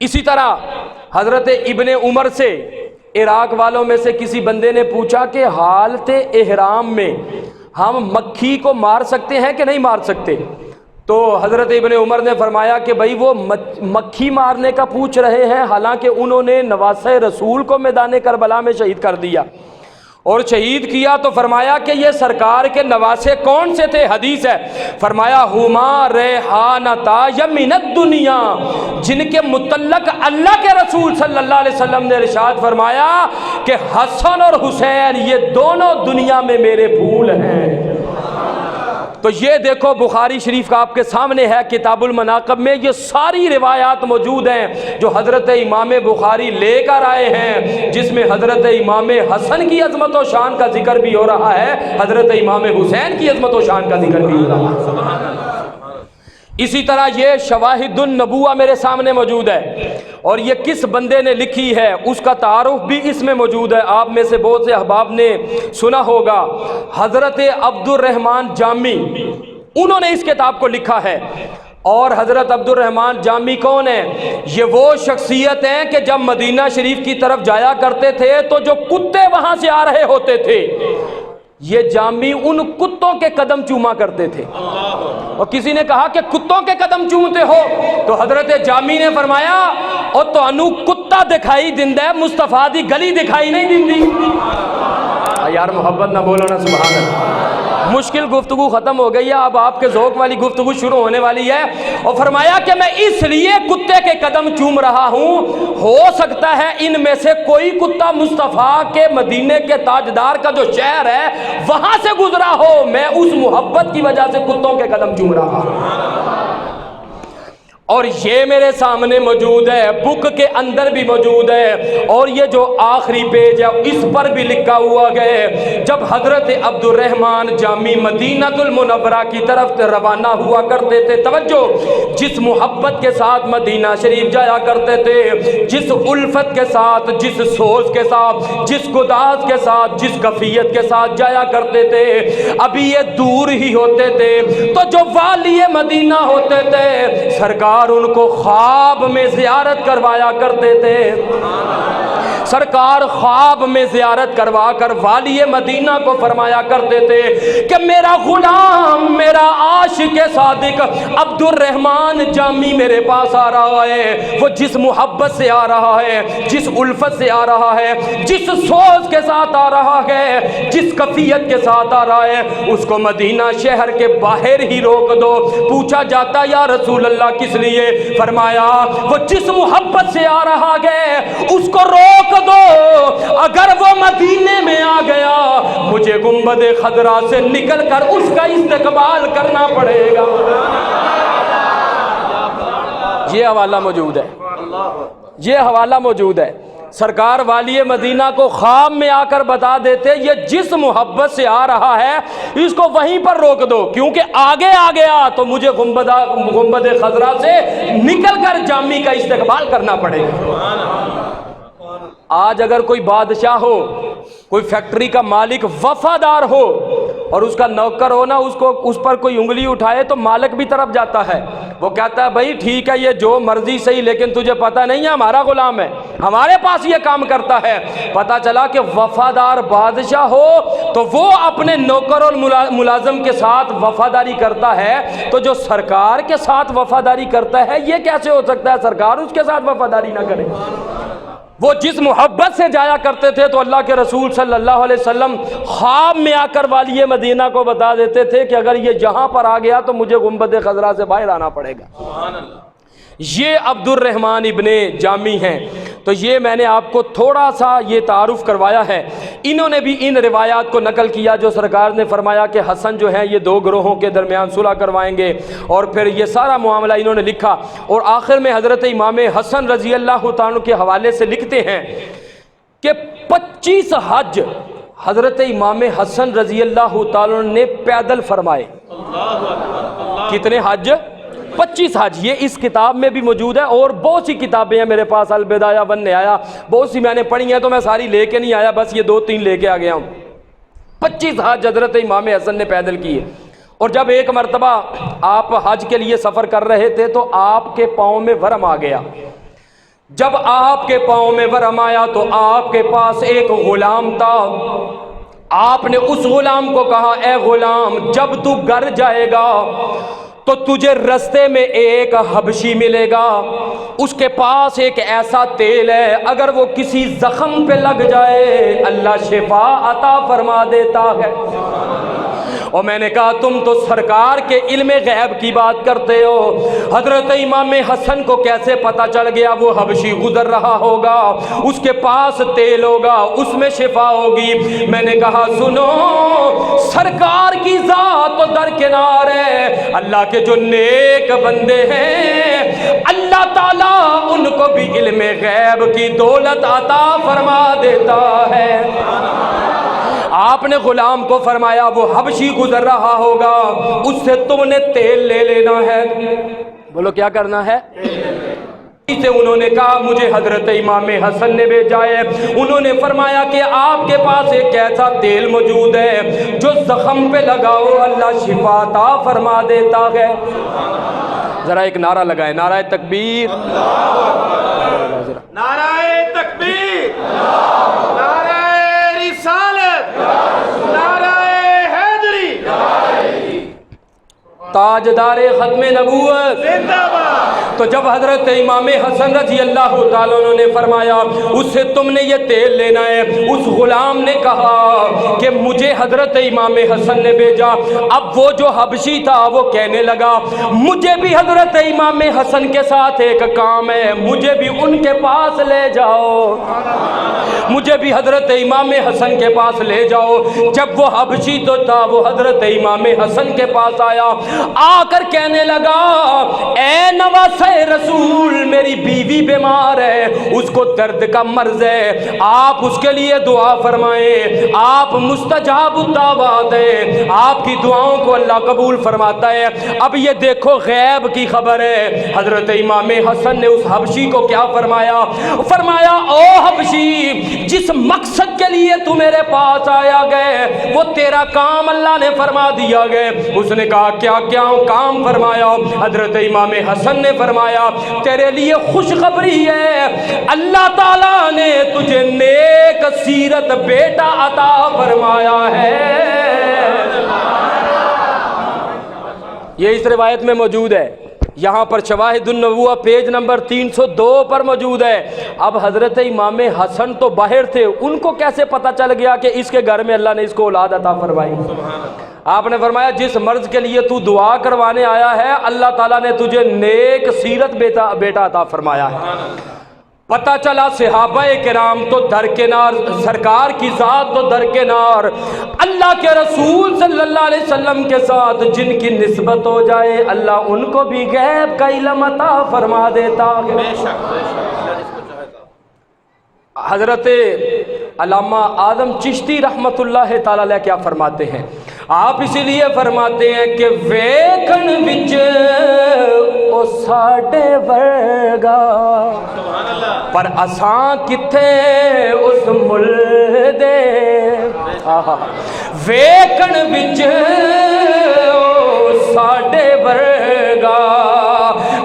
اسی طرح حضرت ابن عمر سے عراق والوں میں سے کسی بندے نے پوچھا کہ حالت احرام میں ہم مکھی کو مار سکتے ہیں کہ نہیں مار سکتے؟ تو حضرت ابن عمر نے فرمایا کہ بھائی وہ مکھی مارنے کا پوچھ رہے ہیں، حالانکہ انہوں نے نواسہ رسول کو میدان کربلا میں شہید کر دیا اور شہید کیا، تو فرمایا کہ یہ سرکار کے نواسے کون سے تھے؟ حدیث ہے، فرمایا ہما ریحانتا یمین الدنیا، جن کے متعلق اللہ کے رسول صلی اللہ علیہ وسلم نے ارشاد فرمایا کہ حسن اور حسین یہ دونوں دنیا میں میرے پھول ہیں۔ تو یہ دیکھو بخاری شریف کا آپ کے سامنے ہے کتاب المناقب میں یہ ساری روایات موجود ہیں جو حضرت امام بخاری لے کر آئے ہیں، جس میں حضرت امام حسن کی عظمت و شان کا ذکر بھی ہو رہا ہے، حضرت امام حسین کی عظمت و شان کا ذکر بھی ہو رہا ہے۔ اسی طرح یہ شواہد النبوہ میرے سامنے موجود ہے، اور یہ کس بندے نے لکھی ہے اس کا تعارف بھی اس میں موجود ہے۔ آپ میں سے بہت سے احباب نے سنا ہوگا، حضرت عبد الرحمن جامی انہوں نے اس کتاب کو لکھا ہے۔ اور حضرت عبد الرحمن جامی کون ہے؟ یہ وہ شخصیت ہیں کہ جب مدینہ شریف کی طرف جایا کرتے تھے تو جو کتے وہاں سے آ رہے ہوتے تھے، یہ جامی ان کتوں کے قدم چوما کرتے تھے۔ اور کسی نے کہا کہ کتوں کے قدم چومتے ہو؟ تو حضرت جامی نے فرمایا او تو انو کتا دکھائی دیندہ ہے، مصطفیٰ دی گلی دکھائی نہیں دیندی۔ یار محبت نہ بولو نا سبحان اللہ۔ مشکل گفتگو ختم ہو گئی ہے، اب آپ کے ذوق والی گفتگو شروع ہونے والی ہے۔ اور فرمایا کہ میں اس لیے کتے کے قدم چوم رہا ہوں، ہو سکتا ہے ان میں سے کوئی کتا مصطفیٰ کے مدینے کے تاجدار کا جو شہر ہے وہاں سے گزرا ہو، میں اس محبت کی وجہ سے کتوں کے قدم چوم رہا ہوں۔ اور یہ میرے سامنے موجود ہے، بک کے اندر بھی موجود ہے، اور یہ جو آخری پیج ہے اس پر بھی لکھا ہوا ہے جب حضرت عبد الرحمن جامی مدینہ المنورہ کی طرف روانہ ہوا کرتے تھے، توجہ، جس محبت کے ساتھ مدینہ شریف جایا کرتے تھے، جس الفت کے ساتھ، جس سوز کے ساتھ، جس گداز کے ساتھ، جس کفیت کے ساتھ جایا کرتے تھے، ابھی یہ دور ہی ہوتے تھے تو جو والی مدینہ ہوتے تھے سرکار ان کو خواب میں زیارت کروایا کرتے تھے۔ سرکار خواب میں زیارت کروا کر والی مدینہ کو فرمایا کرتے تھے کہ میرا غلام، میرا عاشق صادق عبد الرحمن جامی میرے پاس آ رہا ہے، وہ جس محبت سے آ رہا ہے، جس الفت سے آ رہا ہے، جس سوز کے ساتھ آ رہا ہے، جس کفیت کے ساتھ آ رہا ہے، اس کو مدینہ شہر کے باہر ہی روک دو۔ پوچھا جاتا یا رسول اللہ کس لیے؟ فرمایا وہ جس محبت سے آ رہا ہے اس کو روک دو، اگر وہ مدینے میں آ گیا مجھے گنبد خضرا سے نکل کر اس کا استقبال کرنا پڑے گا۔ یہ حوالہ موجود ہے، یہ حوالہ موجود ہے۔ سرکار والی مدینہ کو خواب میں آ کر بتا دیتے یہ جس محبت سے آ رہا ہے اس کو وہیں پر روک دو، کیونکہ آگے آ گیا تو مجھے گنبد خضرا سے نکل کر جامی کا استقبال کرنا پڑے گا۔ آج اگر کوئی بادشاہ ہو، کوئی فیکٹری کا مالک وفادار ہو اور اس کا نوکر ہو نا، اس پر کوئی انگلی اٹھائے تو مالک بھی طرف جاتا ہے، وہ کہتا ہے بھائی ٹھیک ہے یہ جو مرضی صحیح، لیکن تجھے پتہ نہیں ہے ہمارا غلام ہے، ہمارے پاس یہ کام کرتا ہے۔ پتہ چلا کہ وفادار بادشاہ ہو تو وہ اپنے نوکر اور ملازم کے ساتھ وفاداری کرتا ہے، تو جو سرکار کے ساتھ وفاداری کرتا ہے یہ کیسے ہو سکتا ہے سرکار اس کے ساتھ وفاداری نہ کرے؟ وہ جس محبت سے جایا کرتے تھے تو اللہ کے رسول صلی اللہ علیہ وسلم خواب میں آ کر والی مدینہ کو بتا دیتے تھے کہ اگر یہ جہاں پر آ گیا تو مجھے گنبد خضرا سے باہر آنا پڑے گا۔ سبحان اللہ۔ یہ عبد الرحمن ابن جامی ہیں۔ تو یہ میں نے آپ کو تھوڑا سا یہ تعارف کروایا ہے۔ انہوں نے بھی ان روایات کو نقل کیا جو سرکار نے فرمایا کہ حسن جو ہیں یہ دو گروہوں کے درمیان صلح کروائیں گے، اور پھر یہ سارا معاملہ انہوں نے لکھا، اور آخر میں حضرت امام حسن رضی اللہ تعالیٰ کے حوالے سے لکھتے ہیں کہ 25 حج حضرت امام حسن رضی اللہ تعالیٰ نے پیدل فرمائے۔ کتنے حج؟ 25 حج۔ یہ اس کتاب میں بھی موجود ہے، اور بہت سی کتابیں ہیں میرے پاس، البدایہ والنہایہ، بہت سی میں نے پڑھی ہیں تو میں ساری لے کے نہیں آیا، بس یہ 2-3 لے کے آ گیا ہوں۔ 25 حج حضرت امام حسن نے پیدل کیے، اور جب ایک مرتبہ آپ حج کے لیے سفر کر رہے تھے تو آپ کے پاؤں میں ورم آ گیا۔ جب آپ کے پاؤں میں ورم آیا تو آپ کے پاس ایک غلام تھا، آپ نے اس غلام کو کہا اے غلام جب تو گھر جائے گا تو تجھے رستے میں ایک حبشی ملے گا، اس کے پاس ایک ایسا تیل ہے اگر وہ کسی زخم پہ لگ جائے اللہ شفا عطا فرما دیتا ہے۔ اور میں نے کہا تم تو سرکار کے علم غیب کی بات کرتے ہو، حضرت امام حسن کو کیسے پتا چل گیا وہ حبشی گزر رہا ہوگا، اس کے پاس تیل ہوگا، اس میں شفا ہوگی؟ میں نے کہا سنو، سرکار کی ذات تو درکنار ہے، اللہ کے جو نیک بندے ہیں اللہ تعالیٰ ان کو بھی علم غیب کی دولت عطا فرما دیتا ہے۔ آپ نے غلام کو فرمایا وہ حبشی گزر رہا ہوگا، اس سے تم نے تیل لے لینا ہے۔ بولو کیا کرنا ہے؟ سے انہوں نے کہا مجھے حضرت امام حسن نے بھیجا ہے، انہوں نے فرمایا کہ آپ کے پاس ایک ایسا تیل موجود ہے جو زخم پہ لگاؤ اللہ شفا عطا فرما دیتا ہے۔ ذرا ایک نعرہ لگائے، نعرہ تکبیر، نعرہ تکبیر، نعرہ رسالت، نعرہ حیدری، تاجدار ختم نبوت زندہ باد۔ تو جب حضرت امام حسن رضی اللہ تعالیٰ عنہ نے فرمایا اس سے تم نے یہ تیل لینا ہے، اس غلام نے کہا کہ مجھے حضرت امام حسن نے بھیجا۔ اب وہ جو حبشی تھا وہ کہنے لگا مجھے بھی حضرت امام حسن کے ساتھ ایک کام ہے، مجھے بھی ان کے پاس لے جاؤ، مجھے بھی حضرت امام حسن کے پاس لے جاؤ۔ جب وہ حبشی تو تھا وہ حضرت امام حسن کے پاس آیا، آ کر کہنے لگا اے نواسہ رسول میری بیوی بیمار ہے، اس کو درد کا مرض ہے، آپ اس کے لیے دعا فرمائیں، آپ مستجاب الدعوات ہیں، آپ کی دعاؤں کو اللہ قبول فرماتا ہے۔ اب یہ دیکھو غیب کی خبر ہے، حضرت امام حسن نے اس حبشی کو کیا فرمایا؟ فرمایا او حبشی جس مقصد کے لیے تو میرے پاس آیا گئے وہ تیرا کام اللہ نے فرما دیا گئے۔ اس نے کہا کیا کیا کام فرمایا؟ حضرت امام حسن نے فرمایا تیرے لیے خوشخبری ہے، اللہ تعالیٰ نے تجھے نیک سیرت بیٹا عطا فرمایا ہے۔ یہ اس روایت میں موجود ہے، یہاں پر شواہد النبوہ پیج نمبر 302 پر موجود ہے۔ اب حضرت امام حسن تو باہر تھے، ان کو کیسے پتہ چل گیا کہ اس کے گھر میں اللہ نے اس کو اولاد عطا فرمائی؟ آپ نے فرمایا جس مرض کے لیے تو دعا کروانے آیا ہے اللہ تعالیٰ نے تجھے نیک سیرت بیٹا عطا فرمایا ہے۔ پتہ چلا صحابہ کرام تو درکنار، سرکار کی ذات تو درکنار، اللہ کے رسول صلی اللہ علیہ وسلم کے ساتھ جن کی نسبت ہو جائے اللہ ان کو بھی غیب کا علم عطا فرما دیتا ہے۔ حضرت علامہ اعظم چشتی رحمت اللہ تعالی علیہ کیا فرماتے ہیں؟ آپ اسی لیے فرماتے ہیں کہ ویکھن وچ او ساڈے ورگا پر اساں کتھے اس مل دے، ویکھن وچ او ساڈے ورگا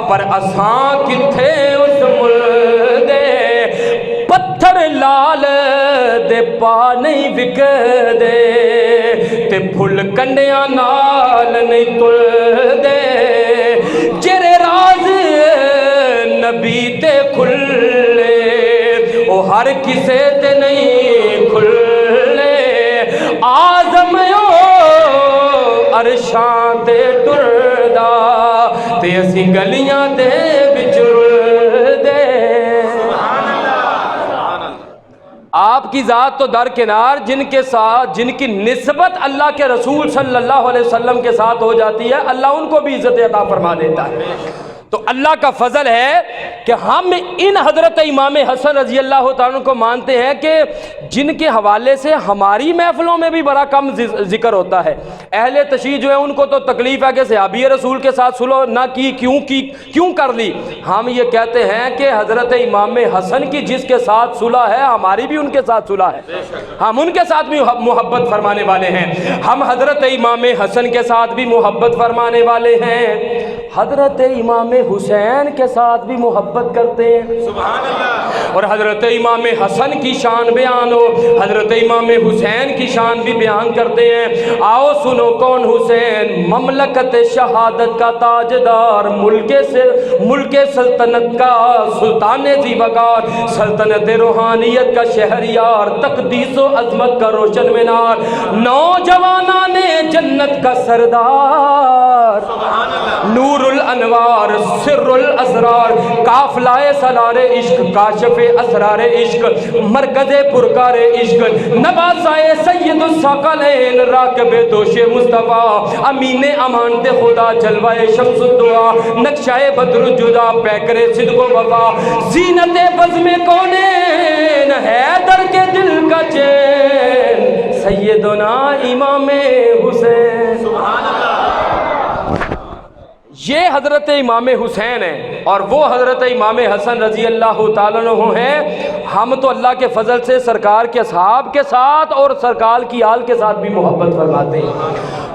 پر اساں کتھے اس مل دے، پتھر لال دے پا نہیں وک دے تے پھل کنڈیاں نال نہیں تل دے، جرے راز نبی تے کھلے او ہر کسے تے نہیں کھلے، آزم او عرشاں تے ٹردا تے اسی گلیاں دے وچ رل دے۔ آپ کی ذات تو درکنار، جن کے ساتھ جن کی نسبت اللہ کے رسول صلی اللہ علیہ وسلم کے ساتھ ہو جاتی ہے اللہ ان کو بھی عزت عطا فرما دیتا ہے۔ تو اللہ کا فضل ہے کہ ہم ان حضرت امام حسن رضی اللہ تعالیٰ عنہ کو مانتے ہیں کہ جن کے حوالے سے ہماری محفلوں میں بھی بڑا کم ذکر ہوتا ہے۔ اہل تشیع جو ہے ان کو تو تکلیف ہے کہ صحابی رسول کے ساتھ صلح نہ کی، کیوں کر لی؟ ہم یہ کہتے ہیں کہ حضرت امام حسن کی جس کے ساتھ صلح ہے ہماری بھی ان کے ساتھ صلح ہے، ہم ان کے ساتھ بھی محبت فرمانے والے ہیں، ہم حضرت امام حسن کے ساتھ بھی محبت فرمانے والے ہیں، حضرت امام حسین کے ساتھ بھی محبت کرتے ہیں، سبحان اللہ، اور حضرت امام حسن کی شان بیان ہو، حضرت امام حسین کی شان بھی بیان کرتے ہیں۔ آؤ سنو کون حسین، مملکت شہادت کا تاجدار، ملک سلطنت کا سلطان ذی وقار، سلطنت روحانیت کا شہریار، تقدیس و عظمت کا روشن مینار، نوجوانان جنت کا سردار، نور الانوار سر الاسرار قافلہ سالار عشق کاشف اسرار عشق مرکز پرکار عشق نوازائے سید الثقلین راکب دوش مصطفیٰ امین امان دے خدا جلوائے شمس الدعا نقشہ بدر جدا پیکر صدق و وفا زینت بزم کونین حیدر کے دل کا چین سیدنا امام حسین. سبحان اللہ. یہ حضرت امام حسین ہیں اور وہ حضرت امام حسن رضی اللہ تعالیٰ عنہ ہیں. ہم تو اللہ کے فضل سے سرکار کے اصحاب کے ساتھ اور سرکار کی آل کے ساتھ بھی محبت فرماتے ہیں.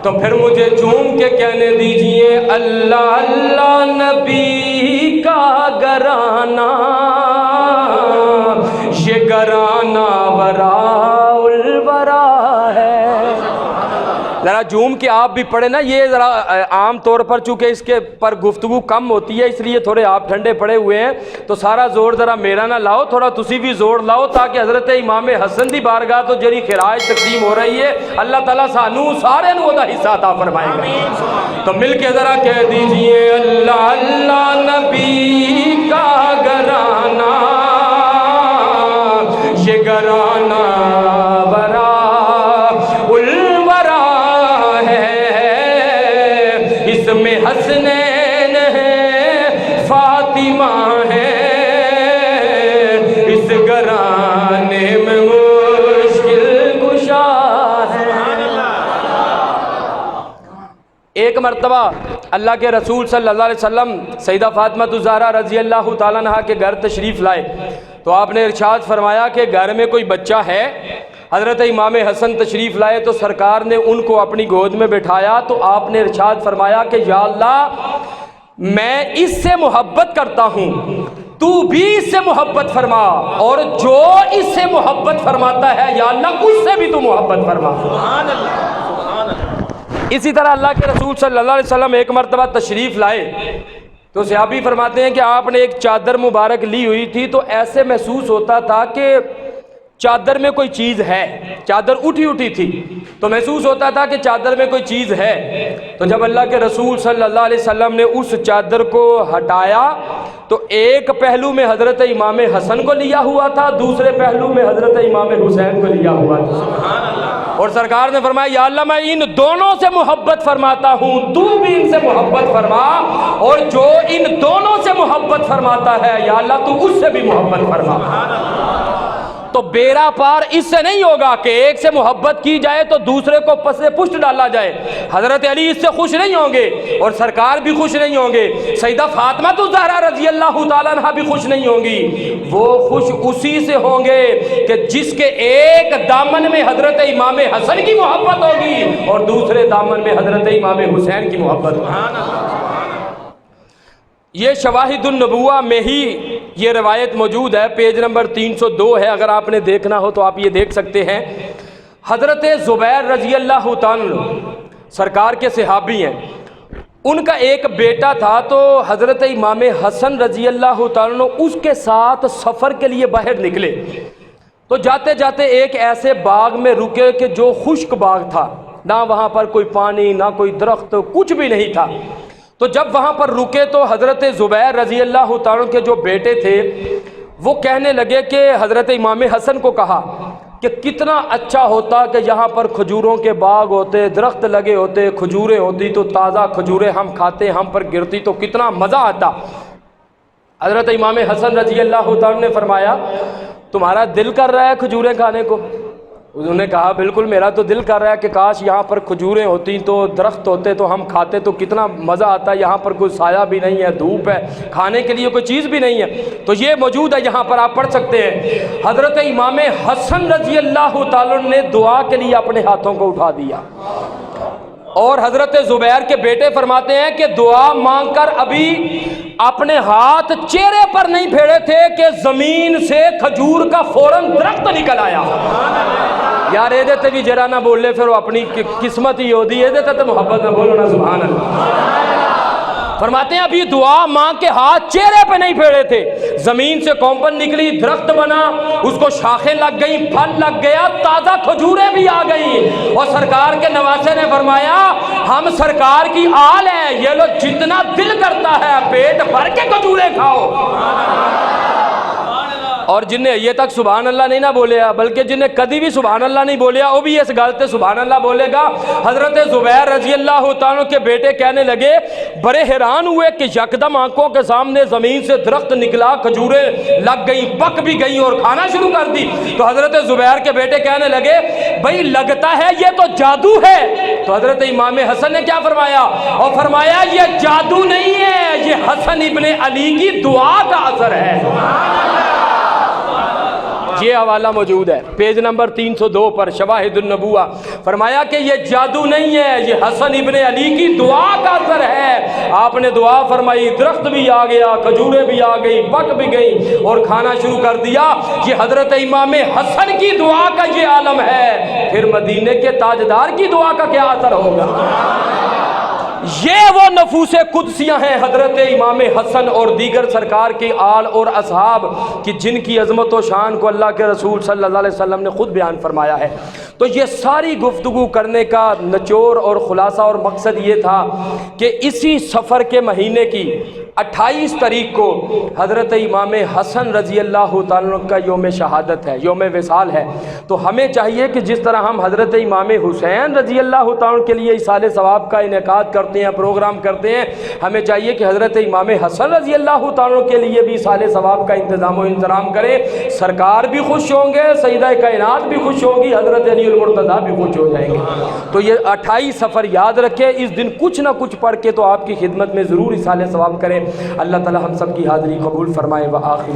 تو پھر مجھے چوم کے کہنے دیجئے اللہ اللہ نبی کا گرانا یہ گرانا وراء الورا ہے. ذرا جھوم کے آپ بھی پڑھیں نا. یہ ذرا عام طور پر چونکہ اس کے پر گفتگو کم ہوتی ہے اس لیے تھوڑے آپ ٹھنڈے پڑے ہوئے ہیں تو سارا زور ذرا میرا نہ لاؤ, تھوڑا تسی بھی زور لاؤ تاکہ حضرت امام حسن دی بارگاہ تو جڑی خراج تقسیم ہو رہی ہے اللہ تعالیٰ سانو سارے نو دا حصہ عطا فرمائے گا. تو مل کے ذرا کہہ دیجئے اللہ اللہ نبی کا گرانا یہ گرانا حسنین ہے فاطمہ ہے اس گرانے میں مشکل کشا ہے. ایک مرتبہ اللہ کے رسول صلی اللہ علیہ وسلم سیدہ فاطمہ الزہرا رضی اللہ تعالیٰ عنہا کے گھر تشریف لائے تو آپ نے ارشاد فرمایا کہ گھر میں کوئی بچہ ہے. حضرت امام حسن تشریف لائے تو سرکار نے ان کو اپنی گود میں بٹھایا تو آپ نے ارشاد فرمایا کہ یا اللہ میں اس سے محبت کرتا ہوں, تو بھی اس سے محبت فرما اور جو اس سے محبت فرماتا ہے یا اللہ اس سے بھی تو محبت فرما. سبحان اللہ. سبحان اللہ. اسی طرح اللہ کے رسول صلی اللہ علیہ وسلم ایک مرتبہ تشریف لائے تو صحابی فرماتے ہیں کہ آپ نے ایک چادر مبارک لی ہوئی تھی تو ایسے محسوس ہوتا تھا کہ چادر میں کوئی چیز ہے. چادر اٹھی تھی تو محسوس ہوتا تھا کہ چادر میں کوئی چیز ہے. تو جب اللہ کے رسول صلی اللہ علیہ وسلم نے اس چادر کو ہٹایا تو ایک پہلو میں حضرت امام حسن کو لیا ہوا تھا, دوسرے پہلو میں حضرت امام حسین کو لیا ہوا تھا. اور سرکار نے فرمایا یا اللہ میں ان دونوں سے محبت فرماتا ہوں, تو بھی ان سے محبت فرما اور جو ان دونوں سے محبت فرماتا ہے یا اللہ تو اس سے بھی محبت فرما. تو بیڑا پار اس سے نہیں ہوگا کہ ایک سے محبت کی جائے تو دوسرے کو پس پشت ڈالا جائے. حضرت علی اس سے خوش نہیں ہوں گے اور سرکار بھی خوش نہیں ہوں گے, سیدہ فاطمہ الزہرا رضی اللہ تعالیٰ عنہ بھی خوش نہیں ہوں گی. وہ خوش اسی سے ہوں گے کہ جس کے ایک دامن میں حضرت امام حسن کی محبت ہوگی اور دوسرے دامن میں حضرت امام حسین کی محبت ہوگی. یہ شواہد النبوہ میں ہی یہ روایت موجود ہے, پیج نمبر 302 ہے, اگر آپ نے دیکھنا ہو تو آپ یہ دیکھ سکتے ہیں. حضرت زبیر رضی اللہ تعالیٰ سرکار کے صحابی ہیں, ان کا ایک بیٹا تھا تو حضرت امام حسن رضی اللہ تعالیٰ اس کے ساتھ سفر کے لیے باہر نکلے تو جاتے جاتے ایک ایسے باغ میں رکے کہ جو خشک باغ تھا, نہ وہاں پر کوئی پانی نہ کوئی درخت کچھ بھی نہیں تھا. تو جب وہاں پر رکے تو حضرت زبیر رضی اللہ تعالیٰ کے جو بیٹے تھے وہ کہنے لگے کہ حضرت امام حسن کو کہا کہ کتنا اچھا ہوتا کہ یہاں پر کھجوروں کے باغ ہوتے, درخت لگے ہوتے, کھجوریں ہوتی تو تازہ کھجوریں ہم کھاتے, ہم پر گرتی تو کتنا مزہ آتا. حضرت امام حسن رضی اللہ تعالیٰ نے فرمایا تمہارا دل کر رہا ہے کھجوریں کھانے کو؟ انہوں نے کہا بالکل میرا تو دل کر رہا ہے کہ کاش یہاں پر کھجوریں ہوتی تو درخت ہوتے تو ہم کھاتے تو کتنا مزہ آتا. یہاں پر کوئی سایہ بھی نہیں ہے, دھوپ ہے, کھانے کے لیے کوئی چیز بھی نہیں ہے. تو یہ موجود ہے, یہاں پر آپ پڑھ سکتے ہیں. حضرت امام حسن رضی اللہ تعالیٰ نے دعا کے لیے اپنے ہاتھوں کو اٹھا دیا اور حضرت زبیر کے بیٹے فرماتے ہیں کہ دعا مانگ کر ابھی اپنے ہاتھ چہرے پر نہیں پھیرے تھے کہ زمین سے کھجور کا فوراً درخت نکل آیا. یار یہ دیتے بھی جرا نہ بول لے پھر وہ اپنی قسمت ہی ہوتی ہے, دیتے تو محبت نہ بولو نا. سبحان اللہ. فرماتے ہیں ابھی دعا ماں کے ہاتھ چہرے پہ نہیں پھیرے تھے, زمین سے کونپن نکلی, درخت بنا, اس کو شاخیں لگ گئیں, پھل لگ گیا, تازہ کھجوریں بھی آ گئیں. اور سرکار کے نواسے نے فرمایا ہم سرکار کی آل ہے، یہ لو جتنا دل کرتا ہے پیٹ بھر کے کھجوریں کھاؤ۔ اور جنہیں یہ تک سبحان اللہ نہیں نہ بولیا، بلکہ جنہیں کدی بھی سبحان اللہ نہیں بولیا وہ بھی اس گالتے سبحان اللہ بولے گا۔ حضرت زبیر رضی اللہ تعالیٰ کے بیٹے کہنے لگے، بڑے حیران ہوئے کہ یکدم آنکھوں کے سامنے زمین سے درخت نکلا، کھجوریں لگ گئیں، پک بھی گئیں اور کھانا شروع کر دی۔ تو حضرت زبیر کے بیٹے کہنے لگے، بھئی لگتا ہے یہ تو جادو ہے۔ تو حضرت امام حسن نے کیا فرمایا؟ اور فرمایا یہ جادو نہیں ہے، یہ حسن ابن علی کی دعا کا اثر ہے۔ یہ حوالہ موجود ہے پیج نمبر 302 پر، شواہد النبوہ۔ فرمایا کہ یہ جادو نہیں ہے، یہ حسن ابن علی کی دعا کا اثر ہے۔ آپ نے دعا فرمائی، درخت بھی آ گیا، کھجوریں بھی آ گئی، پک بھی گئی اور کھانا شروع کر دیا۔ یہ حضرت امام حسن کی دعا کا یہ عالم ہے، پھر مدینے کے تاجدار کی دعا کا کیا اثر ہوگا؟ یہ وہ نفوس قدسیاں ہیں حضرت امام حسن اور دیگر سرکار کی آل اور اصحاب کہ جن کی عظمت و شان کو اللہ کے رسول صلی اللہ علیہ وسلم نے خود بیان فرمایا ہے۔ تو یہ ساری گفتگو کرنے کا نچوڑ اور خلاصہ اور مقصد یہ تھا کہ اسی سفر کے مہینے کی 28 تاریخ کو حضرت امام حسن رضی اللہ تعالیٰ کا یوم شہادت ہے، یوم وصال ہے۔ تو ہمیں چاہیے کہ جس طرح ہم حضرت امام حسین رضی اللہ تعالیٰ کے لیے ایصال ثواب کا انعقاد کرتے ہیں، پروگرام کرتے ہیں، ہمیں چاہیے کہ حضرت امام حسن رضی اللہ تعالیٰ کے لیے بھی ایصال ثواب کا انتظام و انتظام کریں۔ سرکار بھی خوش ہوں گے، سیدہ کائنات بھی خوش ہوگی، حضرت علی المرتضیٰ بھی خوش ہو جائیں گے۔ تو یہ 28 سفر یاد رکھیں، اس دن کچھ نہ کچھ پڑھ کے تو آپ کی خدمت میں ضرور ایصال ثواب کریں۔ اللہ تعالی ہم سب کی حاضری قبول فرمائے۔ وآخر